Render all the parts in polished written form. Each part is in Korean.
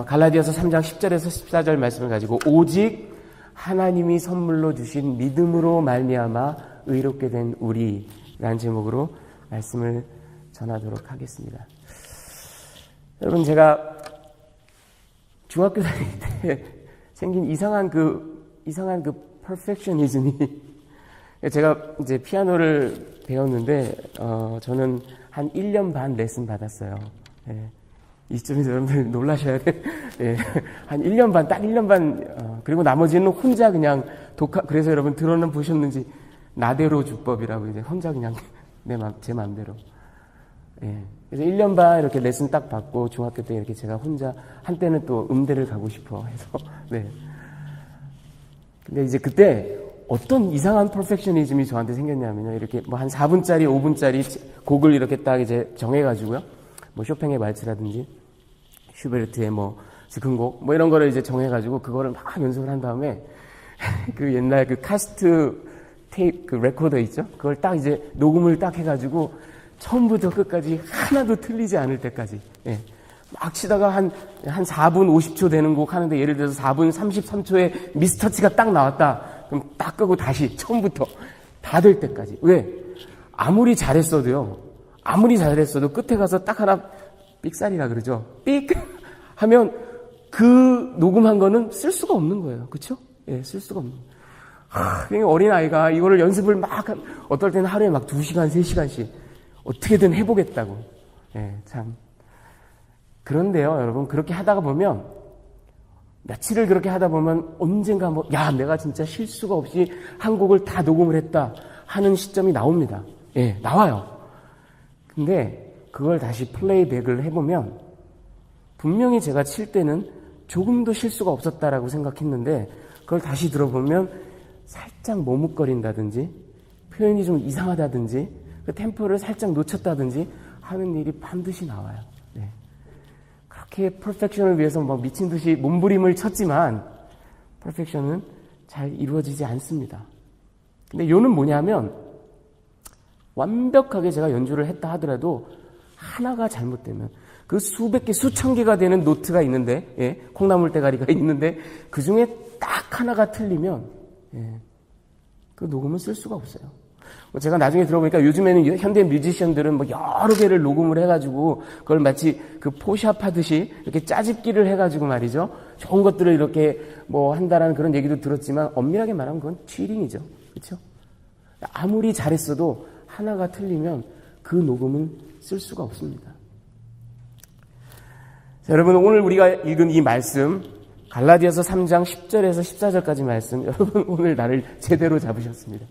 갈라디아서 3장 10절에서 14절 말씀을 가지고 오직 하나님이 선물로 주신 믿음으로 말미암아 의롭게 된 우리라는 제목으로 말씀을 전하도록 하겠습니다. 여러분, 제가 중학교 다닐 때 생긴 이상한 퍼펙셔니즘이 제가 이제 피아노를 배웠는데 저는 한 1년 반 레슨 받았어요. 예. 이쯤에서 여러분들 놀라셔야 돼. 예. 한 1년 반, 딱 1년 반, 그리고 나머지는 혼자 그냥 그래서 여러분 들어는 보셨는지 나대로 주법이라고 이제 혼자 그냥 제 마음대로. 예. 그래서 1년 반 이렇게 레슨 딱 받고 중학교 때 이렇게 제가 혼자 한때는 또 음대를 가고 싶어 해서 네. 근데 이제 그때 어떤 이상한 퍼펙셔니즘이 저한테 생겼냐면요. 이렇게 뭐 한 4분짜리, 5분짜리 곡을 이렇게 딱 이제 정해가지고요. 뭐 쇼팽의 말츠라든지 슈베르트의 뭐 즉흥곡 뭐 이런 거를 이제 정해가지고 그거를 막 연습을 한 다음에 그 옛날 그 카스트 테이프 그 레코더 있죠? 그걸 딱 이제 녹음을 딱 해가지고 처음부터 끝까지 하나도 틀리지 않을 때까지 예. 막 치다가 한 4분 50초 되는 곡 하는데 예를 들어서 4분 33초에 미스터치가 딱 나왔다. 그럼 딱 끄고 다시 처음부터 다 될 때까지. 왜? 아무리 잘했어도 끝에 가서 딱 하나 삑살이라 그러죠. 삑 하면 그 녹음한 거는 쓸 수가 없는 거예요. 그렇죠? 예, 쓸 수가 없는 거예요. 어린아이가 이거를 연습을 막 어떨 때는 하루에 막 2시간, 3시간씩 어떻게든 해보겠다고. 예, 참. 그런데요, 여러분, 그렇게 하다가 보면, 며칠을 그렇게 하다 보면 언젠가 내가 진짜 실수가 없이 한 곡을 다 녹음을 했다 하는 시점이 나옵니다. 예, 나와요. 근데 그걸 다시 플레이백을 해보면, 분명히 제가 칠 때는 조금도 실수가 없었다라고 생각했는데, 그걸 다시 들어보면 살짝 머뭇거린다든지, 표현이 좀 이상하다든지, 그 템포를 살짝 놓쳤다든지 하는 일이 반드시 나와요. 네. 그렇게 퍼펙션을 위해서 막 미친 듯이 몸부림을 쳤지만 퍼펙션은 잘 이루어지지 않습니다. 근데 요는 뭐냐면 완벽하게 제가 연주를 했다 하더라도 하나가 잘못되면 그 수백 개, 수천 개가 되는 노트가 있는데 예, 콩나물 대가리가 있는데 그 중에 딱 하나가 틀리면 예, 그 녹음은 쓸 수가 없어요. 제가 나중에 들어보니까 요즘에는 현대 뮤지션들은 뭐 여러 개를 녹음을 해가지고 그걸 마치 그 포샵 하듯이 이렇게 짜집기를 해가지고 말이죠. 좋은 것들을 이렇게 뭐 한다라는 그런 얘기도 들었지만 엄밀하게 말하면 그건 치링이죠. 그렇죠? 아무리 잘했어도 하나가 틀리면 그 녹음은 쓸 수가 없습니다. 자, 여러분 오늘 우리가 읽은 이 말씀 갈라디아서 3장 10절에서 14절까지 말씀 여러분 오늘 나를 제대로 잡으셨습니다.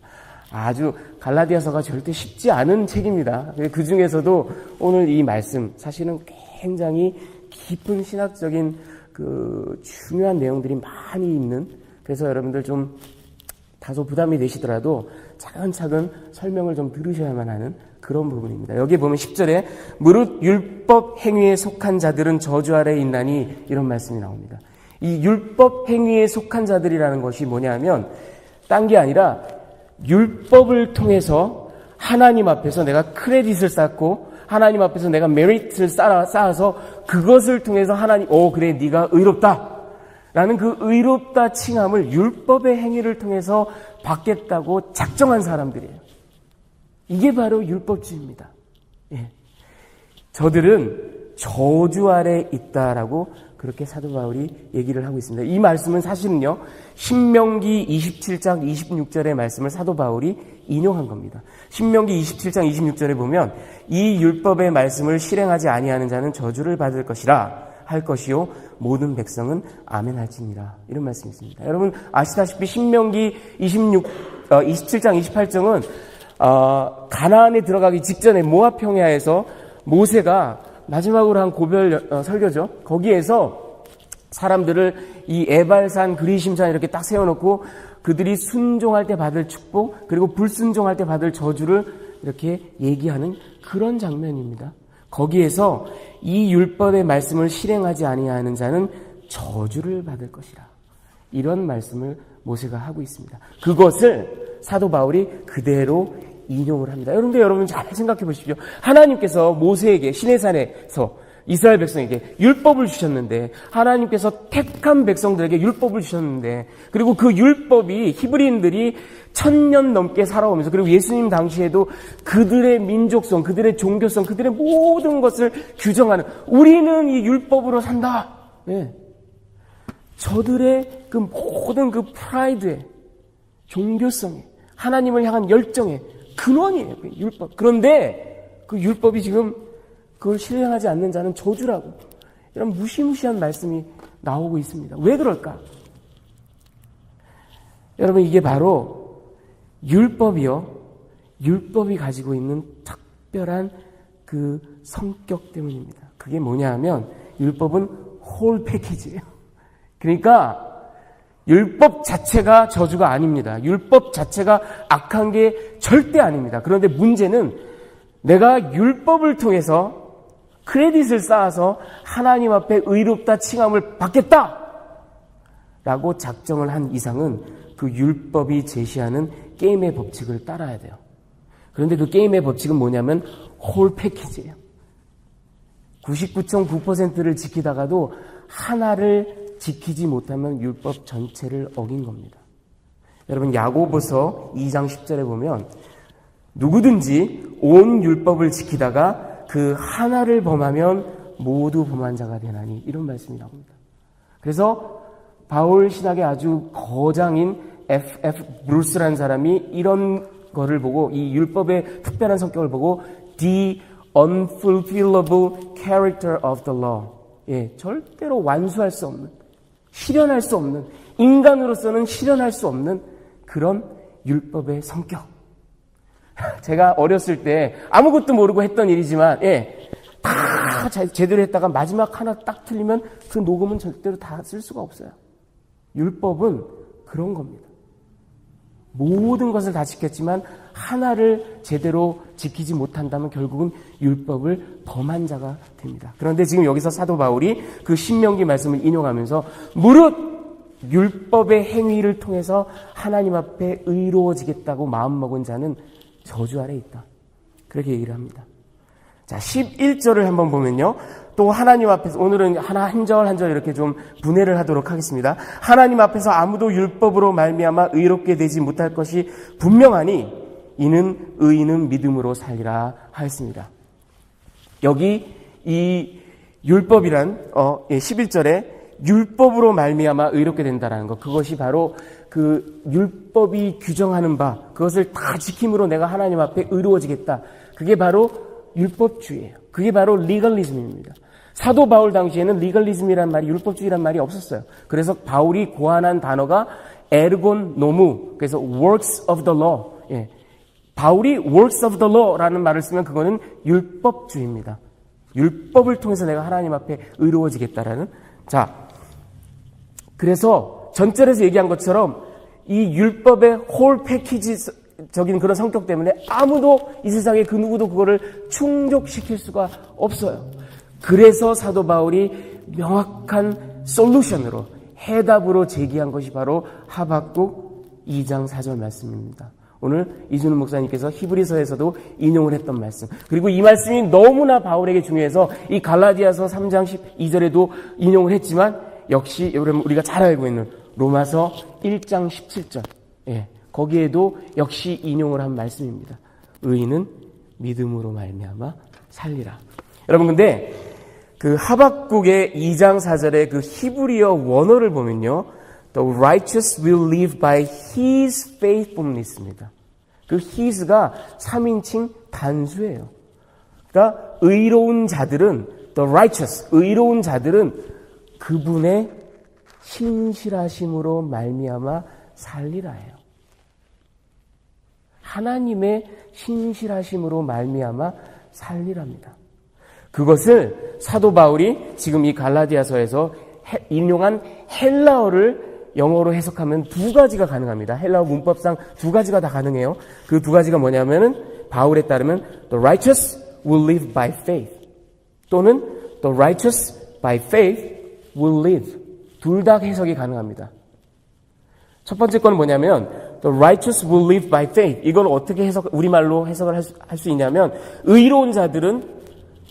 아주 갈라디아서가 절대 쉽지 않은 책입니다. 그 중에서도 오늘 이 말씀 사실은 굉장히 깊은 신학적인 그 중요한 내용들이 많이 있는 그래서 여러분들 좀 다소 부담이 되시더라도 차근차근 설명을 좀 들으셔야만 하는 그런 부분입니다. 여기 보면 10절에 무릇 율법 행위에 속한 자들은 저주 아래에 있나니 이런 말씀이 나옵니다. 이 율법 행위에 속한 자들이라는 것이 뭐냐면 딴 게 아니라 율법을 통해서 하나님 앞에서 내가 크레딧을 쌓고 하나님 앞에서 내가 메리트를 쌓아서 그것을 통해서 하나님 그래 네가 의롭다 라는 그 의롭다 칭함을 율법의 행위를 통해서 받겠다고 작정한 사람들이에요. 이게 바로 율법주의입니다. 예. 저들은 저주 아래 있다라고 그렇게 사도 바울이 얘기를 하고 있습니다. 이 말씀은 사실은요, 신명기 27장 26절의 말씀을 사도 바울이 인용한 겁니다. 신명기 27장 26절에 보면 이 율법의 말씀을 실행하지 아니하는 자는 저주를 받을 것이라 할 것이요 모든 백성은 아멘할지니라 이런 말씀이 있습니다. 여러분 아시다시피 신명기 27장 28장은 가나안에 들어가기 직전에 모압 평야에서 모세가 마지막으로 한 고별 설교죠. 거기에서 사람들을 이 에발산, 그리심산 이렇게 딱 세워놓고 그들이 순종할 때 받을 축복 그리고 불순종할 때 받을 저주를 이렇게 얘기하는 그런 장면입니다. 거기에서 이 율법의 말씀을 실행하지 아니하는 자는 저주를 받을 것이라. 이런 말씀을 모세가 하고 있습니다. 그것을 사도 바울이 그대로 인용을 합니다. 여러분 잘 생각해 보십시오. 하나님께서 모세에게 시내산에서 이스라엘 백성에게 율법을 주셨는데, 하나님께서 택한 백성들에게 율법을 주셨는데, 그리고 그 율법이 히브리인들이 1000년 넘게 살아오면서, 그리고 예수님 당시에도 그들의 민족성, 그들의 종교성, 그들의 모든 것을 규정하는, 우리는 이 율법으로 산다. 네. 저들의 그 모든 그 프라이드에, 종교성에, 하나님을 향한 열정에 근원이에요. 그 율법. 그런데 그 율법이 지금 그걸 실행하지 않는 자는 저주라고, 이런 무시무시한 말씀이 나오고 있습니다. 왜 그럴까? 여러분, 이게 바로 율법이 가지고 있는 특별한 그 성격 때문입니다. 그게 뭐냐 하면 율법은 홀 패키지예요. 그러니까 율법 자체가 저주가 아닙니다. 율법 자체가 악한 게 절대 아닙니다. 그런데 문제는 내가 율법을 통해서 크레딧을 쌓아서 하나님 앞에 의롭다 칭함을 받겠다 라고 작정을 한 이상은 그 율법이 제시하는 게임의 법칙을 따라야 돼요. 그런데 그 게임의 법칙은 뭐냐면 홀 패키지예요. 99.9%를 지키다가도 하나를 지키지 못하면 율법 전체를 어긴 겁니다. 여러분, 야고보서 2장 10절에 보면 누구든지 온 율법을 지키다가 그 하나를 범하면 모두 범한 자가 되나니, 이런 말씀이 나옵니다. 그래서 바울 신학의 아주 거장인 F.F. 브루스라는 사람이 이런 거를 보고, 이 율법의 특별한 성격을 보고 The unfulfillable character of the law, 예, 절대로 완수할 수 없는, 실현할 수 없는, 인간으로서는 실현할 수 없는 그런 율법의 성격. 제가 어렸을 때 아무것도 모르고 했던 일이지만, 예, 다 제대로 했다가 마지막 하나 딱 틀리면 그 녹음은 절대로 다 쓸 수가 없어요. 율법은 그런 겁니다. 모든 것을 다 지켰지만 하나를 제대로 지키지 못한다면 결국은 율법을 범한 자가 됩니다. 그런데 지금 여기서 사도 바울이 그 신명기 말씀을 인용하면서 무릇 율법의 행위를 통해서 하나님 앞에 의로워지겠다고 마음먹은 자는 저주 아래 있다, 그렇게 얘기를 합니다. 자, 11절을 한번 보면요, 또 하나님 앞에서, 오늘은 한 절 한 절 이렇게 좀 분해를 하도록 하겠습니다. 하나님 앞에서 아무도 율법으로 말미암아 의롭게 되지 못할 것이 분명하니 이는 의인은 믿음으로 살리라 하였습니다. 여기 이 율법이란 11절에 율법으로 말미암아 의롭게 된다라는 것, 그것이 바로 그 율법이 규정하는 바, 그것을 다 지킴으로 내가 하나님 앞에 의로워지겠다, 그게 바로 율법주의예요. 그게 바로 리걸리즘입니다. 사도 바울 당시에는 리걸리즘이란 말이, 율법주의란 말이 없었어요. 그래서 바울이 고안한 단어가 에르곤 노무, 그래서 works of the law. 예. 바울이 works of the law라는 말을 쓰면 그거는 율법주의입니다. 율법을 통해서 내가 하나님 앞에 의로워지겠다라는. 자, 그래서 전절에서 얘기한 것처럼 이 율법의 홀 패키지적인 그런 성격 때문에 아무도, 이 세상에 그 누구도 그거를 충족시킬 수가 없어요. 그래서 사도 바울이 명확한 솔루션으로, 해답으로 제기한 것이 바로 하박국 2장 4절 말씀입니다. 오늘 이준우 목사님께서 히브리서에서도 인용을 했던 말씀, 그리고 이 말씀이 너무나 바울에게 중요해서 이 갈라디아서 3장 12절에도 인용을 했지만, 역시 여러분 우리가 잘 알고 있는 로마서 1장 17절, 예, 거기에도 역시 인용을 한 말씀입니다. 의인은 믿음으로 말미암아 살리라. 여러분, 근데 그 하박국의 2장 4절의 그 히브리어 원어를 보면요, The righteous will live by his faithfulness입니다. 그 his가 3인칭 단수예요. 그러니까 의로운 자들은, the righteous, 의로운 자들은 그분의 신실하심으로 말미암아 살리라예요. 하나님의 신실하심으로 말미암아 살리랍니다. 그것을 사도 바울이 지금 이 갈라디아서에서 인용한 헬라어를 영어로 해석하면 두 가지가 가능합니다. 헬라어 문법상 두 가지가 다 가능해요. 그 두 가지가 뭐냐면은 바울에 따르면 the righteous will live by faith, 또는 the righteous by faith will live. 둘 다 해석이 가능합니다. 첫 번째 건 뭐냐면 the righteous will live by faith. 이걸 어떻게 우리말로 해석을 할 수 있냐면, 의로운 자들은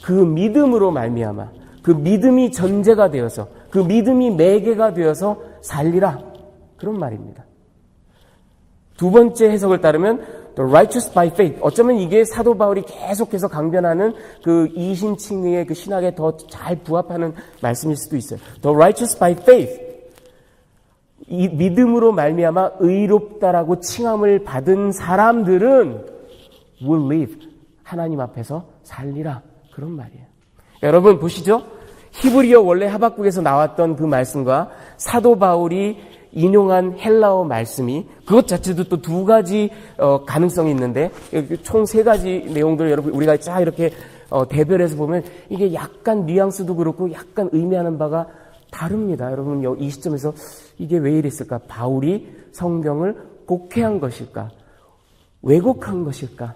그 믿음으로 말미암아, 그 믿음이 전제가 되어서 그 믿음이 매개가 되어서 살리라. 그런 말입니다. 두 번째 해석을 따르면 The righteous by faith. 어쩌면 이게 사도 바울이 계속해서 강변하는 그 이신칭의의 그 신학에 더 잘 부합하는 말씀일 수도 있어요. The righteous by faith. 이 믿음으로 말미암아 의롭다라고 칭함을 받은 사람들은 will live. 하나님 앞에서 살리라. 그런 말이에요. 여러분 보시죠. 히브리어 원래 하박국에서 나왔던 그 말씀과 사도 바울이 인용한 헬라어 말씀이 그것 자체도 또 두 가지 가능성이 있는데 총 세 가지 내용들을 여러분 우리가 쫙 이렇게 대별해서 보면 이게 약간 뉘앙스도 그렇고 약간 의미하는 바가 다릅니다. 여러분 이 시점에서 이게 왜 이랬을까? 바울이 성경을 곡해한 것일까? 왜곡한 것일까?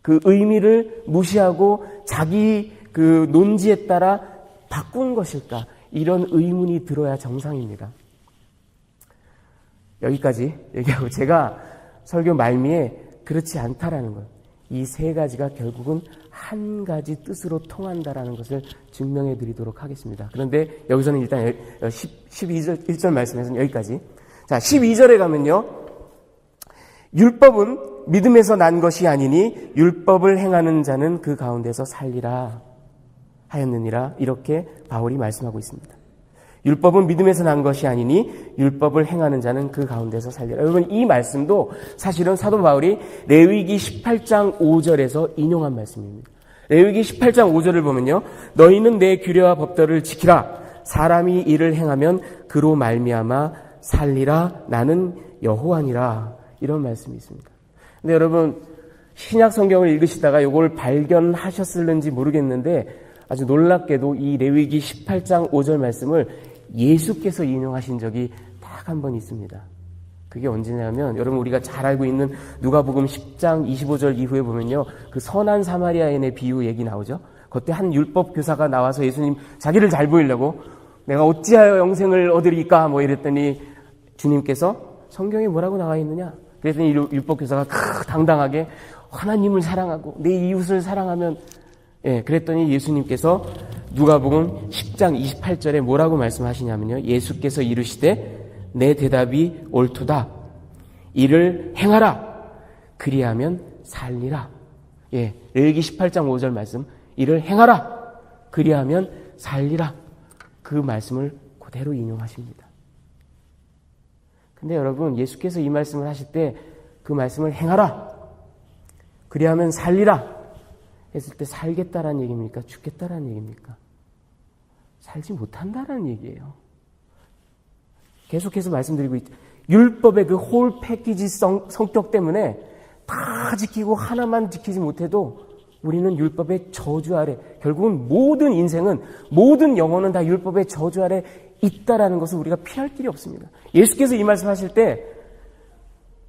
그 의미를 무시하고 자기 그 논지에 따라 바꾼 것일까? 이런 의문이 들어야 정상입니다. 여기까지 얘기하고 제가 설교 말미에 그렇지 않다라는 것. 이 세 가지가 결국은 한 가지 뜻으로 통한다라는 것을 증명해 드리도록 하겠습니다. 그런데 여기서는 일단 12절 1절 말씀에서는 여기까지. 자, 12절에 가면요. 율법은 믿음에서 난 것이 아니니 율법을 행하는 자는 그 가운데서 살리라 하였느니라. 이렇게 바울이 말씀하고 있습니다. 율법은 믿음에서 난 것이 아니니 율법을 행하는 자는 그 가운데서 살리라. 여러분 이 말씀도 사실은 사도 바울이 레위기 18장 5절에서 인용한 말씀입니다. 레위기 18장 5절을 보면요. 너희는 내 규례와 법도를 지키라. 사람이 이를 행하면 그로 말미암아 살리라. 나는 여호와니라. 이런 말씀이 있습니다. 근데 여러분 신약 성경을 읽으시다가 이걸 발견하셨을는지 모르겠는데 아주 놀랍게도 이 레위기 18장 5절 말씀을 예수께서 인용하신 적이 딱 한 번 있습니다. 그게 언제냐면 여러분 우리가 잘 알고 있는 누가복음 10장 25절 이후에 보면요. 그 선한 사마리아인의 비유 얘기 나오죠. 그때 한 율법 교사가 나와서 예수님 자기를 잘 보이려고 내가 어찌하여 영생을 얻으리까 뭐 이랬더니 주님께서 성경에 뭐라고 나와 있느냐? 그랬더니 율법 교사가 당당하게 하나님을 사랑하고 내 이웃을 사랑하면 그랬더니 예수님께서 누가복음 10장 28절에 뭐라고 말씀하시냐면요. 예수께서 이르시되 내 대답이 옳도다. 이를 행하라. 그리하면 살리라. 레위기 18장 5절 말씀. 이를 행하라. 그리하면 살리라. 그 말씀을 그대로 인용하십니다. 근데 여러분 예수께서 이 말씀을 하실 때 그 말씀을 행하라. 그리하면 살리라. 했을 때 살겠다라는 얘기입니까? 죽겠다라는 얘기입니까? 살지 못한다라는 얘기예요. 계속해서 말씀드리고 있죠. 율법의 그 홀 패키지 성격 때문에 다 지키고 하나만 지키지 못해도 우리는 율법의 저주 아래, 결국은 모든 인생은, 모든 영혼은 다 율법의 저주 아래 있다라는 것을 우리가 피할 길이 없습니다. 예수께서 이 말씀하실 때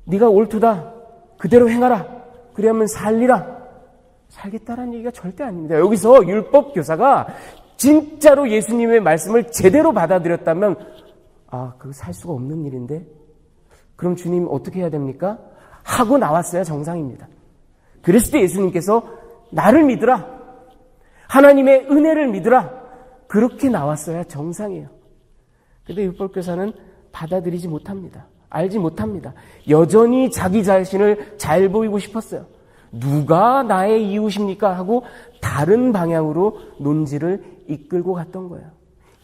네가 옳도다. 그대로 행하라. 그리하면 살리라. 살겠다라는 얘기가 절대 아닙니다. 여기서 율법 교사가 진짜로 예수님의 말씀을 제대로 받아들였다면 그거 살 수가 없는 일인데 그럼 주님 어떻게 해야 됩니까? 하고 나왔어야 정상입니다. 그랬을 때 예수님께서 나를 믿으라. 하나님의 은혜를 믿으라. 그렇게 나왔어야 정상이에요. 그런데 율법 교사는 받아들이지 못합니다. 알지 못합니다. 여전히 자기 자신을 잘 보이고 싶었어요. 누가 나의 이웃입니까? 하고 다른 방향으로 논지를 이끌고 갔던 거예요.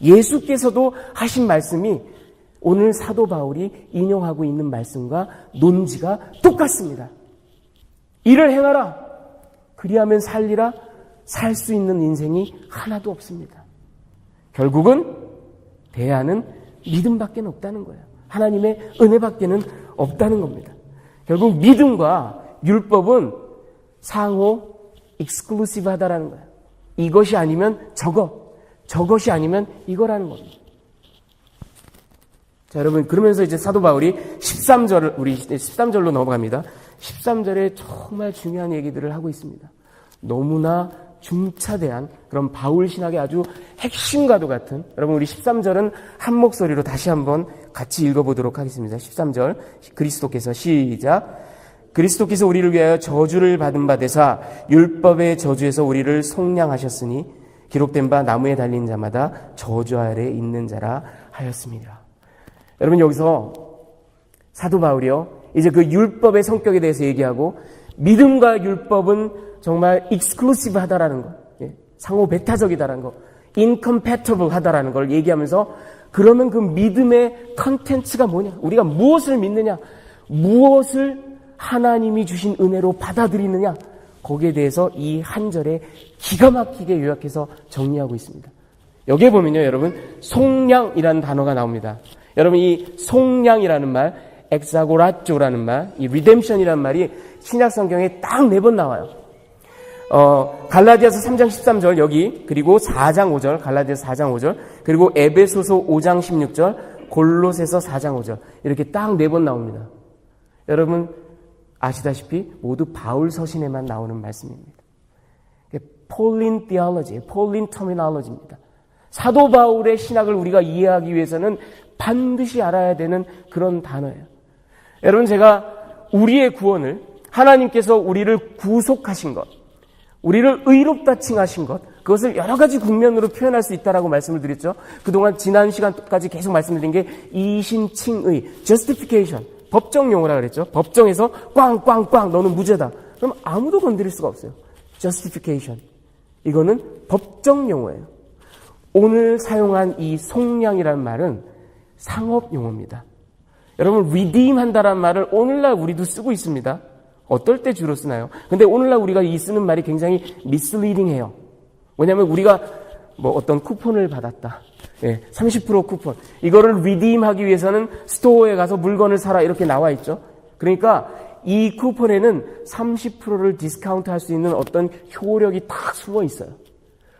예수께서도 하신 말씀이 오늘 사도 바울이 인용하고 있는 말씀과 논지가 똑같습니다. 이를 행하라. 그리하면 살리라. 살 수 있는 인생이 하나도 없습니다. 결국은 대안은 믿음밖에 없다는 거예요. 하나님의 은혜밖에는 없다는 겁니다. 결국 믿음과 율법은 상호 익스클루시브하다라는 거예요. 이것이 아니면 저것이 아니면 이거라는 겁니다. 자, 여러분 그러면서 이제 사도 바울이 13절로 넘어갑니다. 13절에 정말 중요한 얘기들을 하고 있습니다. 너무나 중차대한 그런 바울 신학의 아주 핵심과도 같은, 여러분 우리 13절은 한 목소리로 다시 한번 같이 읽어보도록 하겠습니다. 13절 그리스도께서 시작. 그리스도께서 우리를 위하여 저주를 받은 바 되사 율법의 저주에서 우리를 속량하셨으니 기록된 바 나무에 달린 자마다 저주 아래에 있는 자라 하였습니다. 여러분 여기서 사도 바울이요 이제 그 율법의 성격에 대해서 얘기하고 믿음과 율법은 정말 익스클루시브하다라는 것, 상호 배타적이다라는 것, incompatible 하다라는 걸 얘기하면서 그러면 그 믿음의 컨텐츠가 뭐냐? 우리가 무엇을 믿느냐? 무엇을 하나님이 주신 은혜로 받아들이느냐? 거기에 대해서 이 한 절에 기가 막히게 요약해서 정리하고 있습니다. 여기에 보면요, 여러분, 속량이라는 단어가 나옵니다. 여러분, 이 속량이라는 말, 엑사고라쪼라는 말, 이 리뎀션이라는 말이 신약 성경에 딱 4번 나와요. 갈라디아서 3장 13절 여기, 그리고 4장 5절, 갈라디아서 4장 5절, 그리고 에베소서 5장 16절, 골로새서 4장 5절 이렇게 딱 4번 나옵니다. 여러분 아시다시피 모두 바울 서신에만 나오는 말씀입니다. 폴린 디올로지, 폴린 터미놀로지입니다. 사도 바울의 신학을 우리가 이해하기 위해서는 반드시 알아야 되는 그런 단어예요. 여러분 제가 우리의 구원을 하나님께서 우리를 구속하신 것, 우리를 의롭다 칭하신 것, 그것을 여러 가지 국면으로 표현할 수 있다라고 말씀을 드렸죠. 그동안 지난 시간까지 계속 말씀드린 게 이신칭의, justification, 법정 용어라 그랬죠. 법정에서 꽝꽝꽝 너는 무죄다. 그럼 아무도 건드릴 수가 없어요. justification. 이거는 법정 용어예요. 오늘 사용한 이 속량이라는 말은 상업 용어입니다. 여러분 redeem 한다라는 말을 오늘날 우리도 쓰고 있습니다. 어떨 때 주로 쓰나요? 근데 오늘날 우리가 이 쓰는 말이 굉장히 misleading해요. 왜냐하면 우리가 뭐 어떤 쿠폰을 받았다. 30% 쿠폰. 이거를 redeem하기 위해서는 스토어에 가서 물건을 사라 이렇게 나와 있죠. 그러니까 이 쿠폰에는 30%를 디스카운트 할 수 있는 어떤 효력이 딱 숨어 있어요.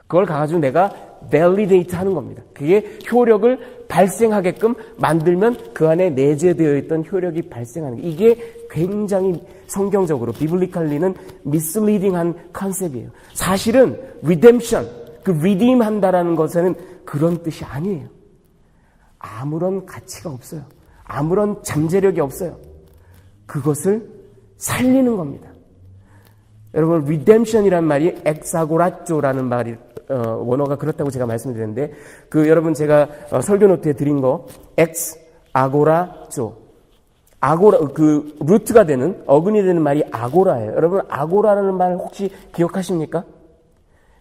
그걸 가지고 내가 validate 하는 겁니다. 그게 효력을 발생하게끔 만들면 그 안에 내재되어 있던 효력이 발생하는 거예요. 이게 굉장히 성경적으로 비블리칼리는 misleading한 컨셉이에요. 사실은 redemption, 그 redeem 한다라는 것에는 그런 뜻이 아니에요. 아무런 가치가 없어요. 아무런 잠재력이 없어요. 그것을 살리는 겁니다. 여러분 redemption이라는 말이 엑사고라쪼라는 말이 원어가 그렇다고 제가 말씀드렸는데 여러분 제가 설교 노트에 드린 거 엑스아고라쪼 아고라 그 루트가 되는 어근이 되는 말이 아고라예요. 여러분 아고라라는 말 혹시 기억하십니까?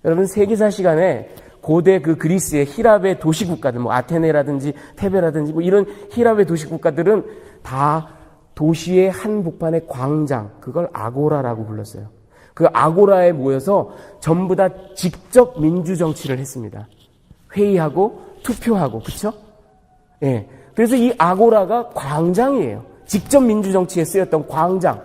여러분 세계사 시간에 고대 그 그리스의 히랍의 도시 국가들 뭐 아테네라든지 테베라든지 뭐 이런 히랍의 도시 국가들은 다 도시의 한복판의 광장 그걸 아고라라고 불렀어요. 그 아고라에 모여서 전부 다 직접 민주 정치를 했습니다. 회의하고 투표하고 그렇죠? 예. 그래서 이 아고라가 광장이에요. 직접 민주 정치에 쓰였던 광장.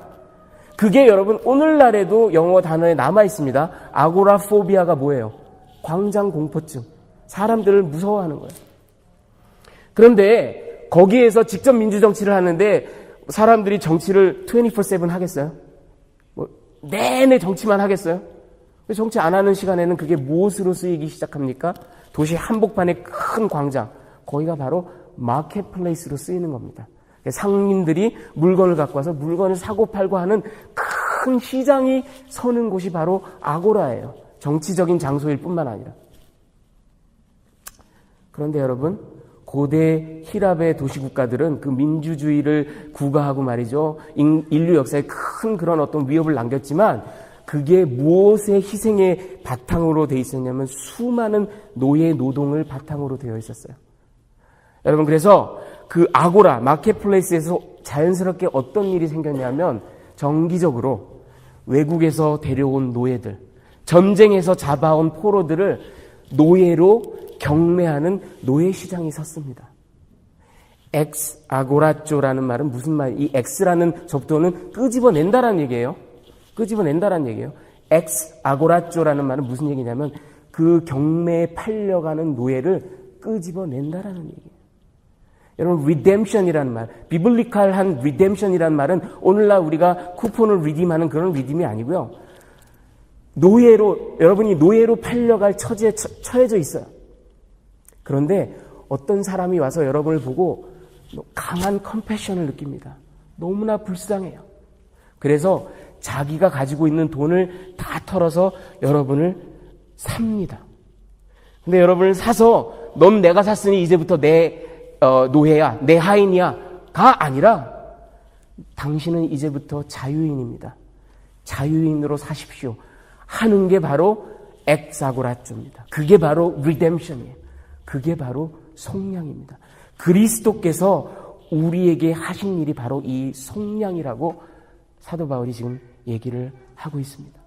그게 여러분 오늘날에도 영어 단어에 남아 있습니다. 아고라포비아가 뭐예요? 광장 공포증. 사람들을 무서워하는 거예요. 그런데 거기에서 직접 민주 정치를 하는데 사람들이 정치를 24/7 하겠어요? 내내 정치만 하겠어요? 정치 안 하는 시간에는 그게 무엇으로 쓰이기 시작합니까? 도시 한복판의 큰 광장, 거기가 바로 마켓플레이스로 쓰이는 겁니다. 상인들이 물건을 갖고 와서 물건을 사고 팔고 하는 큰 시장이 서는 곳이 바로 아고라예요. 정치적인 장소일 뿐만 아니라. 그런데 여러분, 고대 히랍의 도시국가들은 그 민주주의를 구가하고 말이죠. 인류 역사에 큰 그런 어떤 위협을 남겼지만 그게 무엇의 희생의 바탕으로 되어 있었냐면 수많은 노예 노동을 바탕으로 되어 있었어요. 여러분 그래서 그 아고라, 마켓플레이스에서 자연스럽게 어떤 일이 생겼냐면 정기적으로 외국에서 데려온 노예들, 전쟁에서 잡아온 포로들을 노예로 경매하는 노예시장이 섰습니다. 엑스아고라쪼라는 말은 무슨 말? 이 엑스라는 접두어는 끄집어낸다라는 얘기예요. 끄집어낸다라는 얘기예요. 엑스아고라쪼라는 말은 무슨 얘기냐면 그 경매에 팔려가는 노예를 끄집어낸다라는 얘기예요. 여러분 redemption이라는 말, 비블리칼한 redemption이라는 말은 오늘날 우리가 쿠폰을 redeem하는 그런 redeem이 아니고요. 노예로, 여러분이 노예로 팔려갈 처지에 처해져 있어요. 그런데 어떤 사람이 와서 여러분을 보고 강한 컴패션을 느낍니다. 너무나 불쌍해요. 그래서 자기가 가지고 있는 돈을 다 털어서 여러분을 삽니다. 근데 여러분을 사서 넌 내가 샀으니 이제부터 내 노예야, 내 하인이야가 아니라 당신은 이제부터 자유인입니다. 자유인으로 사십시오 하는 게 바로 엑사고라조입니다. 그게 바로 리뎀션이에요. 그게 바로 속량입니다. 그리스도께서 우리에게 하신 일이 바로 이 속량이라고 사도 바울이 지금 얘기를 하고 있습니다.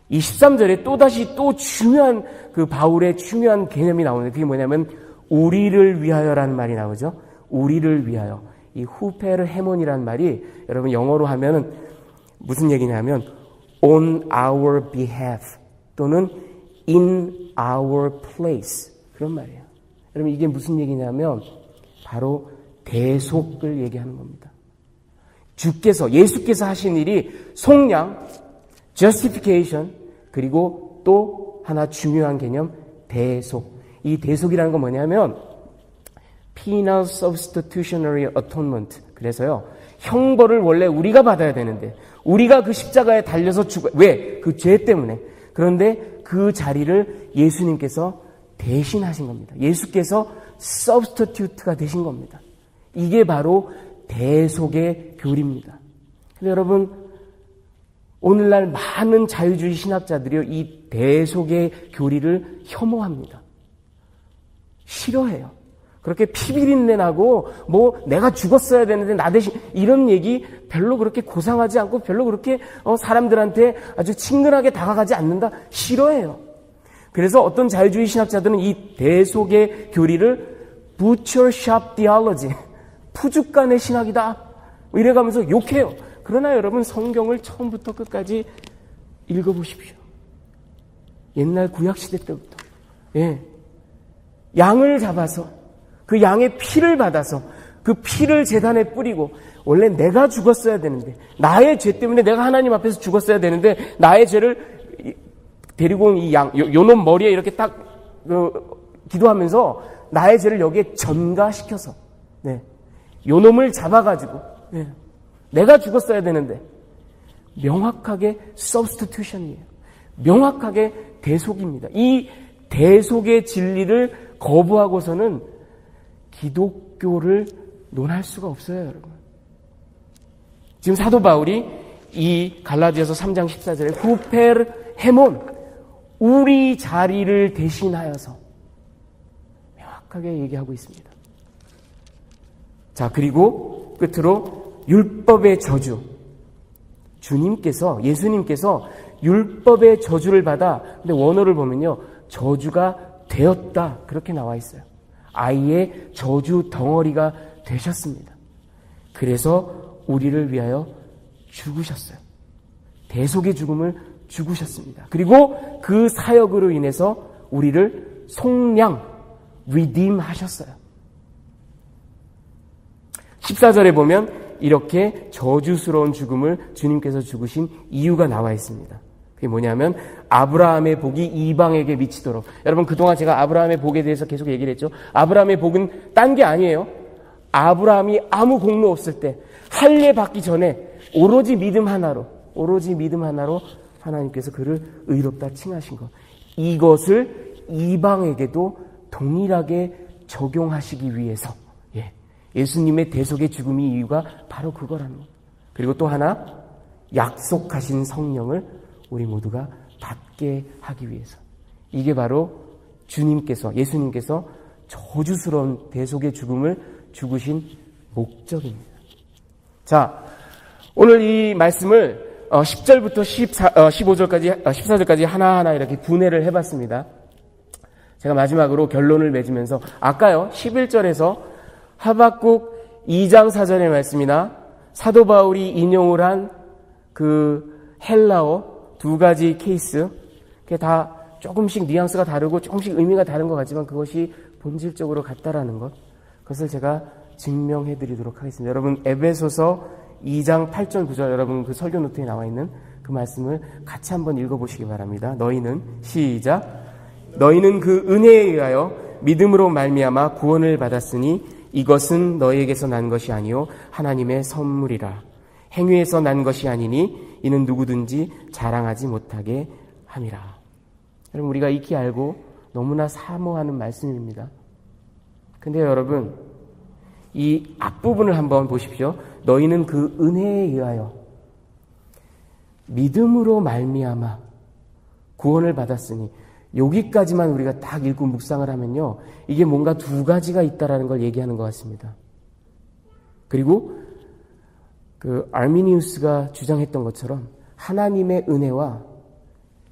이 13절에 또다시 또 중요한 그 바울의 중요한 개념이 나오는데 그게 뭐냐면 우리를 위하여라는 말이 나오죠. 우리를 위하여. 이 후페르 헤몬이라는 말이 여러분 영어로 하면은 무슨 얘기냐면 on our behalf 또는 in our place 그런 말이에요. 여러분 이게 무슨 얘기냐면 바로 대속을 얘기하는 겁니다. 예수께서 하신 일이 속량, justification, 그리고 또 하나 중요한 개념, 대속. 이 대속이라는 건 뭐냐면 penal substitutionary atonement. 그래서요, 형벌을 원래 우리가 받아야 되는데 우리가 그 십자가에 달려서 왜? 그 죄 때문에. 그런데 그 자리를 예수님께서 대신하신 겁니다. 예수께서 substitute가 되신 겁니다. 이게 바로 대속의 교리입니다. 근데 여러분 오늘날 많은 자유주의 신학자들이 이 대속의 교리를 혐오합니다. 싫어해요. 그렇게 피비린내 나고 뭐 내가 죽었어야 되는데 나 대신 이런 얘기 별로 그렇게 고상하지 않고 별로 그렇게 사람들한테 아주 친근하게 다가가지 않는다. 싫어해요. 그래서 어떤 자유주의 신학자들은 이 대속의 교리를 butcher shop theology, 푸주간의 신학이다 이래가면서 욕해요. 그러나 여러분 성경을 처음부터 끝까지 읽어보십시오. 옛날 구약시대 때부터 양을 잡아서 그 양의 피를 받아서 그 피를 제단에 뿌리고 원래 내가 죽었어야 되는데 나의 죄 때문에 내가 하나님 앞에서 죽었어야 되는데 나의 죄를 데리고 온 이 양, 요놈 머리에 이렇게 딱 기도하면서 나의 죄를 여기에 전가시켜서 요놈을 잡아가지고 내가 죽었어야 되는데 명확하게 substitution이에요. 명확하게 대속입니다. 이 대속의 진리를 거부하고서는 기독교를 논할 수가 없어요, 여러분. 지금 사도 바울이 이 갈라디아서 3장 14절에 후페르 헤몬 우리 자리를 대신하여서 명확하게 얘기하고 있습니다. 자, 그리고 끝으로 율법의 저주. 예수님께서 율법의 저주를 받아, 근데 원어를 보면요, 저주가 되었다. 그렇게 나와 있어요. 아이의 저주 덩어리가 되셨습니다. 그래서 우리를 위하여 죽으셨어요. 대속의 죽음을 죽으셨습니다. 그리고 그 사역으로 인해서 우리를 속량, redeem 하셨어요. 14절에 보면 이렇게 저주스러운 죽음을 주님께서 죽으신 이유가 나와 있습니다. 그게 뭐냐면 아브라함의 복이 이방에게 미치도록. 여러분 그동안 제가 아브라함의 복에 대해서 계속 얘기를 했죠. 아브라함의 복은 딴 게 아니에요. 아브라함이 아무 공로 없을 때 할례 받기 전에 오로지 믿음 하나로 하나님께서 그를 의롭다 칭하신 것. 이것을 이방에게도 동일하게 적용하시기 위해서 예수님의 대속의 죽음의 이유가 바로 그거라는 것. 그리고 또 하나 약속하신 성령을 우리 모두가 받게 하기 위해서. 이게 바로 예수님께서 저주스러운 대속의 죽음을 죽으신 목적입니다. 자, 오늘 이 말씀을 10절부터 14절까지 하나하나 이렇게 분해를 해봤습니다. 제가 마지막으로 결론을 맺으면서 아까요 11절에서 하박국 2장 4절의 말씀이나 사도 바울이 인용을 한 그 헬라어 두 가지 케이스, 그게 다 조금씩 뉘앙스가 다르고 조금씩 의미가 다른 것 같지만 그것이 본질적으로 같다라는 것, 그것을 제가 증명해 드리도록 하겠습니다. 여러분 에베소서 2장 8절 9절 여러분 그 설교 노트에 나와 있는 그 말씀을 같이 한번 읽어보시기 바랍니다. 너희는 그 은혜에 의하여 믿음으로 말미암아 구원을 받았으니 이것은 너희에게서 난 것이 아니요 하나님의 선물이라. 행위에서 난 것이 아니니 이는 누구든지 자랑하지 못하게 함이라. 여러분 우리가 익히 알고 너무나 사모하는 말씀입니다. 근데 여러분, 이 앞부분을 한번 보십시오. 너희는 그 은혜에 의하여 믿음으로 말미암아 구원을 받았으니, 여기까지만 우리가 딱 읽고 묵상을 하면요, 이게 뭔가 두 가지가 있다라는 걸 얘기하는 것 같습니다. 그리고 그 아르미니우스가 주장했던 것처럼 하나님의 은혜와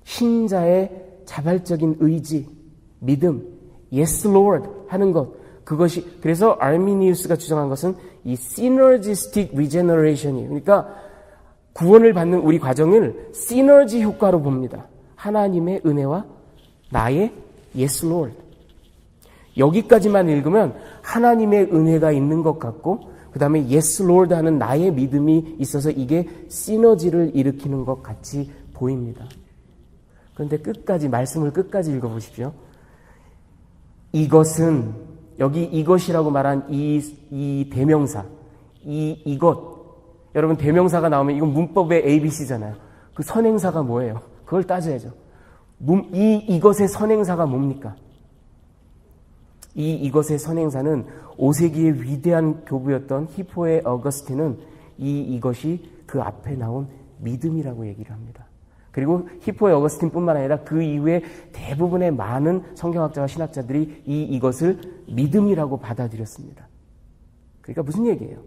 신자의 자발적인 의지, 믿음, Yes Lord 하는 것, 그것이, 그래서 아르미니우스가 주장한 것은 이 synergistic regeneration이, 그러니까 구원을 받는 우리 과정을 시너지 효과로 봅니다. 하나님의 은혜와 나의 Yes Lord. 여기까지만 읽으면 하나님의 은혜가 있는 것 같고, 그 다음에 Yes Lord 하는 나의 믿음이 있어서 이게 시너지를 일으키는 것 같이 보입니다. 그런데 끝까지, 말씀을 끝까지 읽어보십시오. 이것은, 여기 이것이라고 말한 이 대명사, 이것. 여러분, 대명사가 나오면 이건 문법의 ABC잖아요. 그 선행사가 뭐예요? 그걸 따져야죠. 이것의 선행사가 뭡니까? 이것의 선행사는 5세기의 위대한 교부였던 히포의 어거스틴은 이것이 그 앞에 나온 믿음이라고 얘기를 합니다. 그리고 히포의 어거스틴뿐만 아니라 그 이후에 대부분의 많은 성경학자와 신학자들이 이것을 믿음이라고 받아들였습니다. 그러니까 무슨 얘기예요?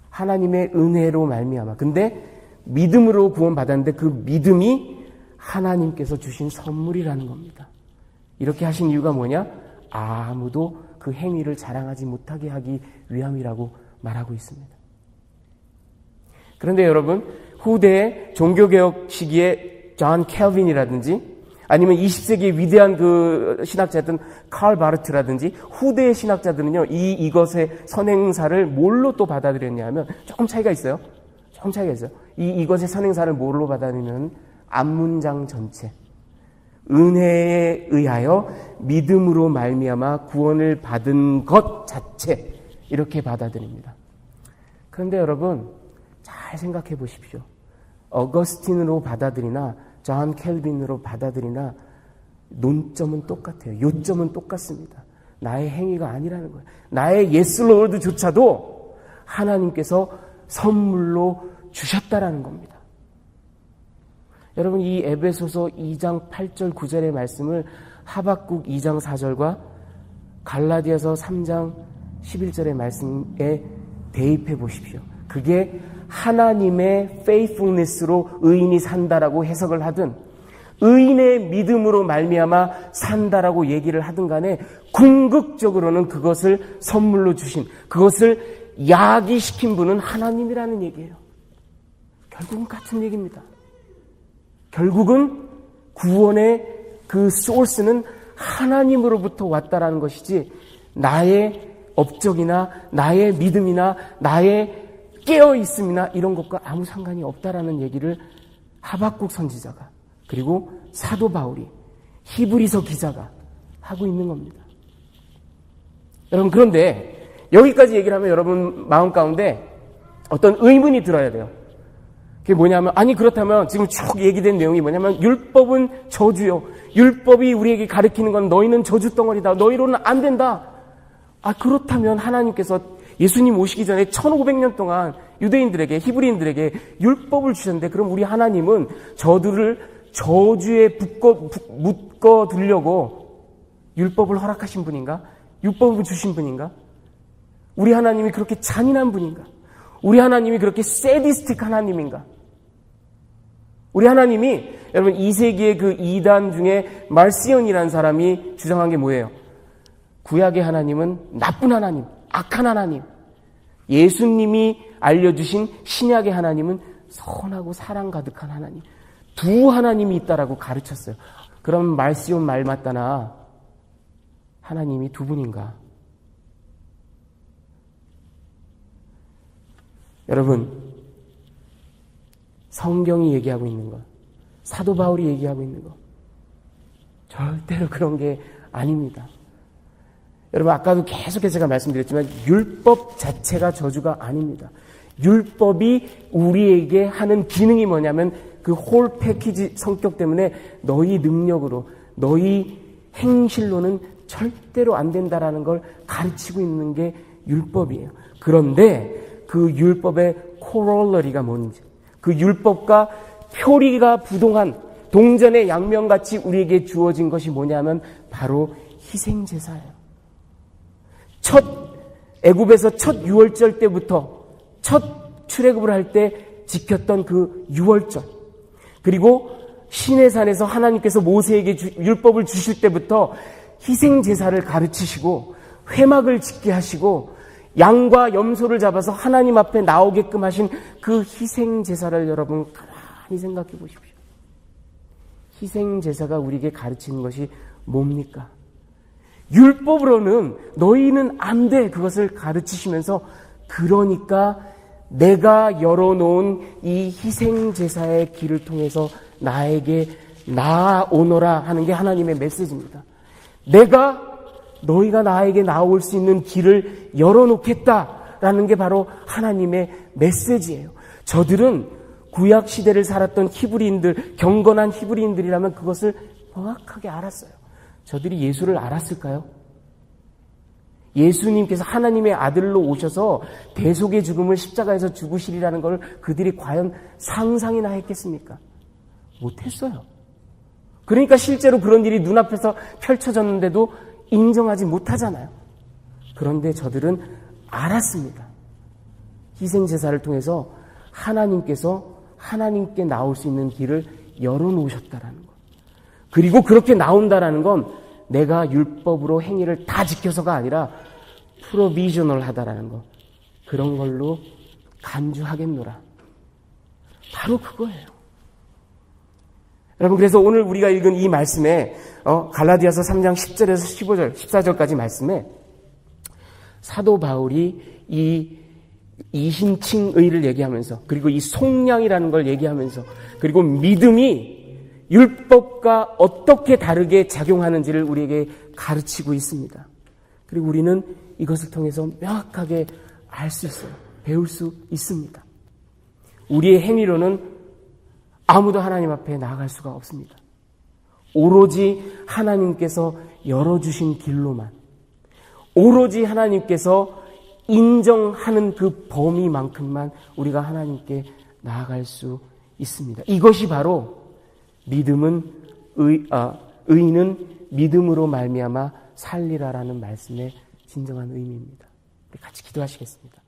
하나님의 은혜로 말미암아. 근데 믿음으로 구원받았는데 그 믿음이 하나님께서 주신 선물이라는 겁니다. 이렇게 하신 이유가 뭐냐? 아무도 그 행위를 자랑하지 못하게 하기 위함이라고 말하고 있습니다. 그런데 여러분, 후대의 종교개혁 시기에 존 켈빈이라든지 아니면 20세기의 위대한 그 신학자였던 칼 바르트라든지 후대의 신학자들은요, 이것의 선행사를 뭘로 또 받아들였냐 하면 조금 차이가 있어요. 조금 차이가 있어요. 이것의 선행사를 뭘로 받아들이는 앞문장 전체. 은혜에 의하여 믿음으로 말미암아 구원을 받은 것 자체, 이렇게 받아들입니다. 그런데 여러분, 잘 생각해 보십시오. 어거스틴으로 받아들이나 존 켈빈으로 받아들이나 논점은 똑같아요. 요점은 똑같습니다. 나의 행위가 아니라는 거예요. 나의 예스 로드조차도 하나님께서 선물로 주셨다라는 겁니다. 여러분, 이 에베소서 2장 8절 9절의 말씀을 하박국 2장 4절과 갈라디아서 3장 11절의 말씀에 대입해 보십시오. 그게 하나님의 faithfulness로 의인이 산다라고 해석을 하든 의인의 믿음으로 말미암아 산다라고 얘기를 하든 간에 궁극적으로는 그것을 선물로 주신, 그것을 야기시킨 분은 하나님이라는 얘기예요. 결국은 같은 얘기입니다. 결국은 구원의 그 소스는 하나님으로부터 왔다라는 것이지 나의 업적이나 나의 믿음이나 나의 깨어있음이나 이런 것과 아무 상관이 없다라는 얘기를 하박국 선지자가, 그리고 사도 바울이, 히브리서 기자가 하고 있는 겁니다. 여러분, 그런데 여기까지 얘기를 하면 여러분 마음 가운데 어떤 의문이 들어야 돼요. 그게 뭐냐면, 아니 그렇다면 지금 쭉 얘기된 내용이 뭐냐면 율법은 저주요, 율법이 우리에게 가르치는 건 너희는 저주 덩어리다, 너희로는 안 된다. 아, 그렇다면 하나님께서 예수님 오시기 전에 1500년 동안 유대인들에게, 히브리인들에게 율법을 주셨는데, 그럼 우리 하나님은 저들을 저주에 묶어 두려고 율법을 허락하신 분인가? 율법을 주신 분인가? 우리 하나님이 그렇게 잔인한 분인가? 우리 하나님이 그렇게 세디스틱 하나님인가? 우리 하나님이, 여러분, 2세기의 그 이단 중에 말시온이라는 사람이 주장한 게 뭐예요? 구약의 하나님은 나쁜 하나님, 악한 하나님. 예수님이 알려주신 신약의 하나님은 선하고 사랑 가득한 하나님. 두 하나님이 있다라고 가르쳤어요. 그럼 말시온 말 맞다나 하나님이 두 분인가? 여러분, 성경이 얘기하고 있는 것, 사도 바울이 얘기하고 있는 것, 절대로 그런 게 아닙니다. 여러분, 아까도 계속해서 제가 말씀드렸지만 율법 자체가 저주가 아닙니다. 율법이 우리에게 하는 기능이 뭐냐면 그 홀 패키지 성격 때문에 너희 능력으로, 너희 행실로는 절대로 안 된다라는 걸 가르치고 있는 게 율법이에요. 그런데 그 율법의 코롤러리가 뭔지, 그 율법과 표리가 부동한 동전의 양면같이 우리에게 주어진 것이 뭐냐면 바로 희생제사예요. 애굽에서 첫 유월절 때부터 첫 출애굽을 할 때 지켰던 그 유월절, 그리고 시내산에서 하나님께서 모세에게 율법을 주실 때부터 희생제사를 가르치시고 회막을 짓게 하시고 양과 염소를 잡아서 하나님 앞에 나오게끔 하신 그 희생제사를 여러분 가만히 생각해 보십시오. 희생제사가 우리에게 가르치는 것이 뭡니까? 율법으로는 너희는 안 돼, 그것을 가르치시면서 그러니까 내가 열어놓은 이 희생제사의 길을 통해서 나에게 나아오너라 하는 게 하나님의 메시지입니다. 너희가 나에게 나올 수 있는 길을 열어놓겠다라는 게 바로 하나님의 메시지예요. 저들은 구약 시대를 살았던 히브리인들, 경건한 히브리인들이라면 그것을 정확하게 알았어요. 저들이 예수를 알았을까요? 예수님께서 하나님의 아들로 오셔서 대속의 죽음을 십자가에서 죽으시리라는 걸 그들이 과연 상상이나 했겠습니까? 못했어요. 그러니까 실제로 그런 일이 눈앞에서 펼쳐졌는데도 인정하지 못하잖아요. 그런데 저들은 알았습니다. 희생제사를 통해서 하나님께서 하나님께 나올 수 있는 길을 열어놓으셨다라는 것. 그리고 그렇게 나온다라는 건 내가 율법으로 행위를 다 지켜서가 아니라 프로비저널하다라는 것. 그런 걸로 간주하겠노라. 바로 그거예요. 여러분, 그래서 오늘 우리가 읽은 이 말씀에 갈라디아서 3장 10절에서 15절, 14절까지 말씀에 사도 바울이 이 이신칭의를 얘기하면서, 그리고 이 속량이라는 걸 얘기하면서, 그리고 믿음이 율법과 어떻게 다르게 작용하는지를 우리에게 가르치고 있습니다. 그리고 우리는 이것을 통해서 명확하게 알 수 있어요. 배울 수 있습니다. 우리의 행위로는 아무도 하나님 앞에 나아갈 수가 없습니다. 오로지 하나님께서 열어주신 길로만, 오로지 하나님께서 인정하는 그 범위만큼만 우리가 하나님께 나아갈 수 있습니다. 이것이 바로 의인은 믿음으로 말미암아 살리라라는 말씀의 진정한 의미입니다. 우리 같이 기도하시겠습니다.